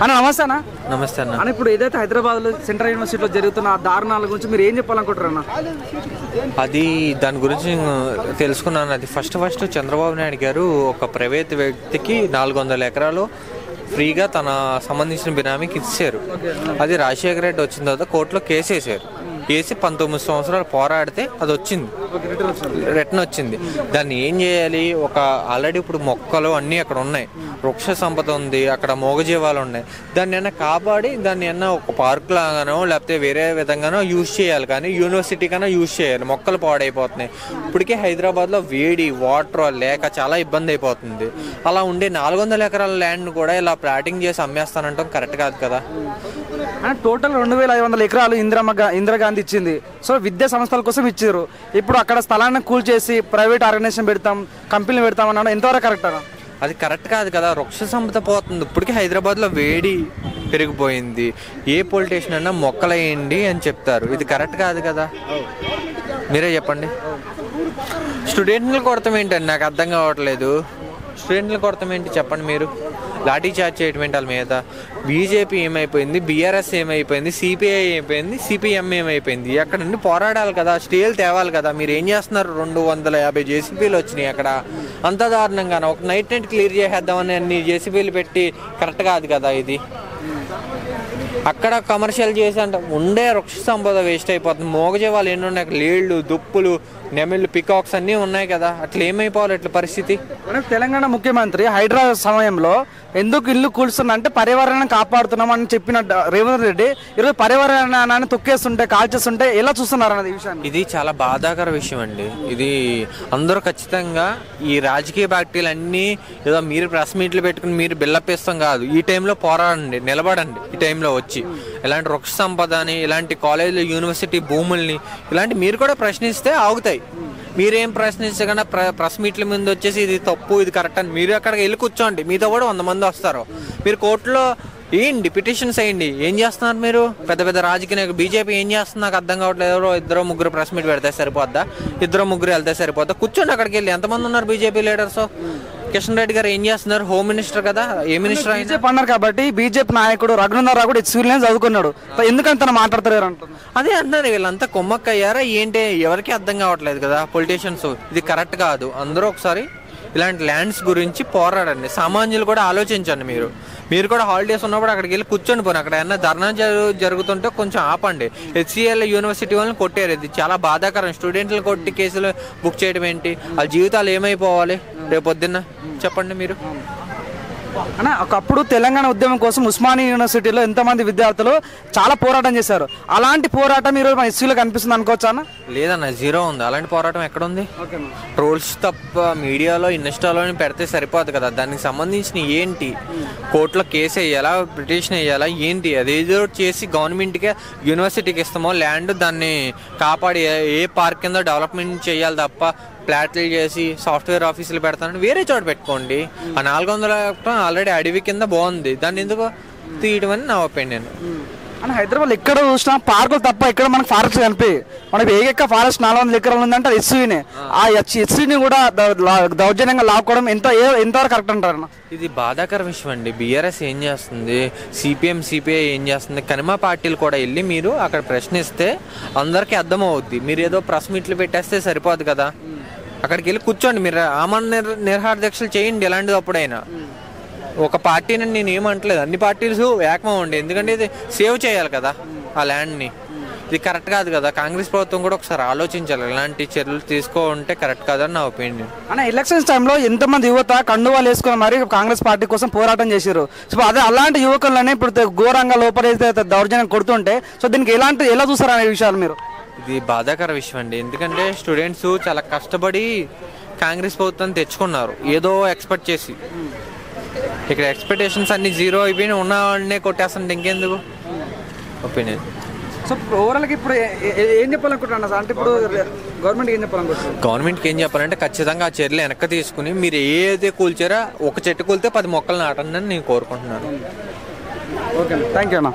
అన్న నమస్తే అన్న. నమస్తే అన్న. అన్న ఇప్పుడు ఏదైతే హైదరాబాద్లో సెంట్రల్ యూనివర్సిటీలో జరుగుతున్న దారుణాల గురించి మీరు ఏం చెప్పాలనుకుంటారు అన్న? అది దాని గురించి తెలుసుకున్నాను. అది ఫస్ట్ చంద్రబాబు నాయుడు గారు ఒక ప్రైవేట్ వ్యక్తికి 400 ఎకరాలు ఫ్రీగా తన సంబంధించిన బినామీకి ఇచ్చారు. అది రాజశేఖర రెడ్డి వచ్చిన తర్వాత కోర్టులో కేసు వేసారు. వేసి 19 సంవత్సరాలు పోరాడితే అది వచ్చింది, రిటర్న్ వచ్చింది. దాన్ని ఏం చేయాలి? ఆల్రెడీ ఇప్పుడు మొక్కలు అన్నీ అక్కడ ఉన్నాయి, వృక్ష సంపద ఉంది, అక్కడ మూగజీవాలు ఉన్నాయి. దాన్ని ఏమైనా కాపాడి దాన్ని ఏమైనా ఒక పార్క్ లాగానో లేకపోతే వేరే విధంగానో యూజ్ చేయాలి, కానీ యూనివర్సిటీ కన్నా యూజ్ చేయాలి. మొక్కలు పాడైపోతున్నాయి. ఇప్పటికే హైదరాబాద్లో వేడి, వాటర్ లేక చాలా ఇబ్బంది అయిపోతుంది. అలా ఉండే 400 ఎకరాల ల్యాండ్ కూడా ఇలా ప్లాటింగ్ చేసి అమ్మేస్తానంటాం కరెక్ట్ కాదు కదా. టోటల్ 2500 ఎకరాలు ఇందిరాగాంధీ ఇచ్చింది. సో విద్యా సంస్థల కోసం ఇచ్చారు. ఇప్పుడు అక్కడ స్థలాన్ని కూల్ చేసి ప్రైవేట్ ఆర్గనైజేషన్ పెడతాం, కంపెనీలు పెడతాం అన్నాడు. ఎంతవరకు కరెక్ట్ అన్న? అది కరెక్ట్ కాదు కదా. వృక్ష సంపద పోతుంది. ఇప్పటికే హైదరాబాద్లో వేడి పెరిగిపోయింది. ఏ పొలిటీషియన్ అన్నా మొక్కలేయండి అని చెప్తారు. ఇది కరెక్ట్ కాదు కదా. మీరే చెప్పండి. స్టూడెంట్లు కొడతాం ఏంటండి? నాకు అర్థం కావట్లేదు. స్టూడెంట్లు కొడతాం ఏంటి చెప్పండి మీరు? లాఠీ చార్జ్ చేయడం ఏంటి వాళ్ళ మీద? బీజేపీ ఏమైపోయింది, బీఆర్ఎస్ ఏమైపోయింది, సిపిఐ అయిపోయింది, సిపిఎం ఏమైపోయింది? అక్కడ నుండి పోరాడాలి కదా, స్టేలు తేవాలి కదా. మీరు ఏం చేస్తున్నారు? 250 జేసీబీలు వచ్చినాయి అక్కడ. అంత దారుణంగా ఒక నైట్ క్లియర్ చేసేద్దామని అన్ని జేసీబీలు పెట్టి కరెక్ట్ కాదు కదా ఇది. అక్కడ కమర్షియల్ చేసి అంటే ఉండే వృక్ష సంపద వేస్ట్ అయిపోతుంది. మోగజీవాలు ఎన్ని ఉన్నాయి అక్కడ? లేళ్ళు, దుప్పులు, నెమిళ్ళు, పికాక్స్ అన్నీ ఉన్నాయి కదా. అట్లా ఏమైపోవాలి ఇట్లా పరిస్థితి? తెలంగాణ ముఖ్యమంత్రి హైదరాబాద్ సమయంలో ఎందుకు ఇల్లు కూల్స్తున్నా అంటే పర్యావరణాన్ని కాపాడుతున్నాం అని చెప్పిన రేవంత్ రెడ్డి ఈరోజు పర్యావరణాన్ని తొక్కేస్తుంటే, కాల్చేస్తుంటే ఎలా చూస్తున్నారు అన్నది విషయాన్ని? ఇది చాలా బాధాకర విషయం అండి. ఇది అందరూ ఖచ్చితంగా ఈ రాజకీయ పార్టీలు అన్నీ ఏదో మీరు ప్రెస్ మీట్లు పెట్టుకుని మీరు బిల్లపిస్తాం కాదు. ఈ టైంలో పోరాడండి, నిలబడండి. ఈ టైంలో వచ్చి ఇలాంటి వృక్ష సంపదని, ఇలాంటి కాలేజీలు, యూనివర్సిటీ భూముల్ని ఇలాంటి మీరు కూడా ప్రశ్నిస్తే ఆగుతాయి. మీరేం ప్రశ్నించకుండా ప్రెస్ మీట్ల ముందు వచ్చేసి ఇది తప్పు, ఇది కరెక్ట్ అని మీరు అక్కడికి వెళ్ళి కూర్చోండి. మీతో కూడా 100 మంది వస్తారు. మీరు కోర్టులో ఏంటి పిటిషన్స్ వేయండి. ఏం చేస్తున్నారు మీరు? పెద్ద పెద్ద రాజకీయ బీజేపీ ఏం చేస్తుంది నాకు అర్థం కావట్లేదు. ఎవరో 2-3 ప్రెస్ మీట్ పెడితే సరిపోద్దా? 2-3 వెళ్తే సరిపోద్దా? కూర్చోండి అక్కడికి వెళ్ళి. ఎంతమంది ఉన్నారు బీజేపీ లీడర్స్? కిషన్ రెడ్డి గారు ఏం చేస్తున్నారు? హోమ్ మినిస్టర్ కదా. ఏ మినిస్టర్ అయినా అన్నారు కాబట్టి బీజేపీ నాయకుడు రఘునందన్ రావు కూడా ఎక్స్పీరియన్స్ చదువుకున్నాడు. ఎందుకంటే తను మాట్లాడతారు అంటున్నారు. అదే అంటున్నారు. వీళ్ళంతా కొమ్మక్కయ్యారా ఏంటి? ఎవరికి అర్థం కావట్లేదు కదా పొలిటీషియన్స్. ఇది కరెక్ట్ కాదు. అందరూ ఒకసారి ఇలాంటి ల్యాండ్స్ గురించి పోరాడండి. సామాన్యులు కూడా ఆలోచించండి. మీరు కూడా హాలిడేస్ ఉన్నప్పుడు అక్కడికి వెళ్ళి కూర్చొని పోను. అక్కడ ఏమన్నా ధర్నా జరుగుతుంటే కొంచెం ఆపండి. హెచ్సిఎల్ యూనివర్సిటీ వాళ్ళని కొట్టారు. ఇది చాలా బాధాకరం. స్టూడెంట్లు కొట్టి కేసులు బుక్ చేయడం ఏంటి? వాళ్ళ జీవితాలు ఏమైపోవాలి రేపొద్దున్న చెప్పండి మీరు. అన్న ఒకప్పుడు తెలంగాణ ఉద్యమం కోసం ఉస్మానియా యూనివర్సిటీలో ఎంతమంది విద్యార్థులు చాలా పోరాటం చేశారు. అలాంటి పోరాటం ఈరోజు మన ఎస్సీలో కనిపిస్తుంది అనుకోవచ్చా అన్న? లేదన్న, జీరో ఉంది. అలాంటి పోరాటం ఎక్కడుంది? ట్రోల్స్ తప్ప మీడియాలో, ఇన్స్టాలో పెడితే సరిపోదు కదా. దానికి సంబంధించిన ఏంటి? కోర్టులో కేసు వేయాలా, పిటిషన్ వేయాలా ఏంటి? అదేదో చేసి గవర్నమెంట్కే యూనివర్సిటీకి ఇస్తామో ల్యాండ్, దాన్ని కాపాడి ఏ పార్క్ కింద డెవలప్మెంట్ చేయాలి తప్ప ప్లాట్లు చేసి సాఫ్ట్వేర్ ఆఫీసులు పెడతానని వేరే చోట పెట్టుకోండి. ఆ 400 ఆల్రెడీ అడవి కింద బాగుంది. దాన్ని ఎందుకు తీయడం అని నా ఒపీనియన్. అని హైదరాబాద్ ఎక్కడ చూసినా పార్కులు తప్ప ఎక్కడ మనకు ఫారెస్ట్ కనిపి. మనకి ఏకెక్క ఫారెస్ట్ 400 ఎకరాలు ఉందంటే అది ఎస్సీనే. ఆ ఎస్సీని కూడా దౌర్జన్యంగా లాక్కోవడం ఎంతవరకు కరెక్ట్ అంటారు? ఇది బాధాకర విషయం అండి. బీఆర్ఎస్ ఏం చేస్తుంది, సిపిఎం సిపిఐ ఏం చేస్తుంది, కనిమా పార్టీలు కూడా వెళ్ళి మీరు అక్కడ ప్రశ్నిస్తే అందరికీ అర్థమవుద్ది. మీరు ఏదో ప్రెస్ మీట్లు పెట్టేస్తే సరిపోదు కదా. అక్కడికి వెళ్ళి కూర్చోండి. మీరు నిరహార దీక్షలు చేయండి. ఎలాంటిది అప్పుడైనా ఒక పార్టీని నేను ఏమంటలేదు, అన్ని పార్టీలు ఏకమవ్వండి. ఎందుకంటే ఇది సేవ్ చేయాలి కదా ఆ ల్యాండ్ని. ఇది కరెక్ట్ కాదు కదా. కాంగ్రెస్ ప్రభుత్వం కూడా ఒకసారి ఆలోచించాలి. ఇలాంటి చర్యలు తీసుకోవాలంటే కరెక్ట్ కాదని నా ఒపీనియన్. అన్న ఎలక్షన్స్ టైంలో ఎంతమంది యువత కండువాలు వేసుకుని మరి కాంగ్రెస్ పార్టీ కోసం పోరాటం చేశారు. సో అదే అలాంటి యువకులనే ఇప్పుడు ఘోరంగా లోపలైతే దౌర్జన్యం కొడుతుంటే సో దీనికి ఎలా చూస్తారు అనే విషయాలు మీరు? ఇది బాధాకర విషయం అండి. ఎందుకంటే స్టూడెంట్స్ చాలా కష్టపడి కాంగ్రెస్ ప్రభుత్వాన్ని తెచ్చుకున్నారు ఏదో ఎక్స్పెక్ట్ చేసి. ఇక్కడ ఎక్స్పెక్టేషన్స్ అన్ని జీరో అయిపోయినా ఉన్న వాళ్ళనే కొట్టేస్తుంటే ఇంకెందుకు ఒపీనియన్. సో ఓవరాల్గా ఇప్పుడు ఏం చెప్పాలనుకుంటున్నా సార్? అంటే ఇప్పుడు గవర్నమెంట్కి ఏం చెప్పాలనుకుంటున్నారు? గవర్నమెంట్కి ఏం చెప్పాలంటే ఖచ్చితంగా ఆ చర్యలు వెనక్కి తీసుకుని మీరు ఏదైతే కూల్చారో ఒక చెట్టు కూలితే 10 మొక్కలు నాటండి అని నేను కోరుకుంటున్నాను. ఓకే, థ్యాంక్ యూ అన్న.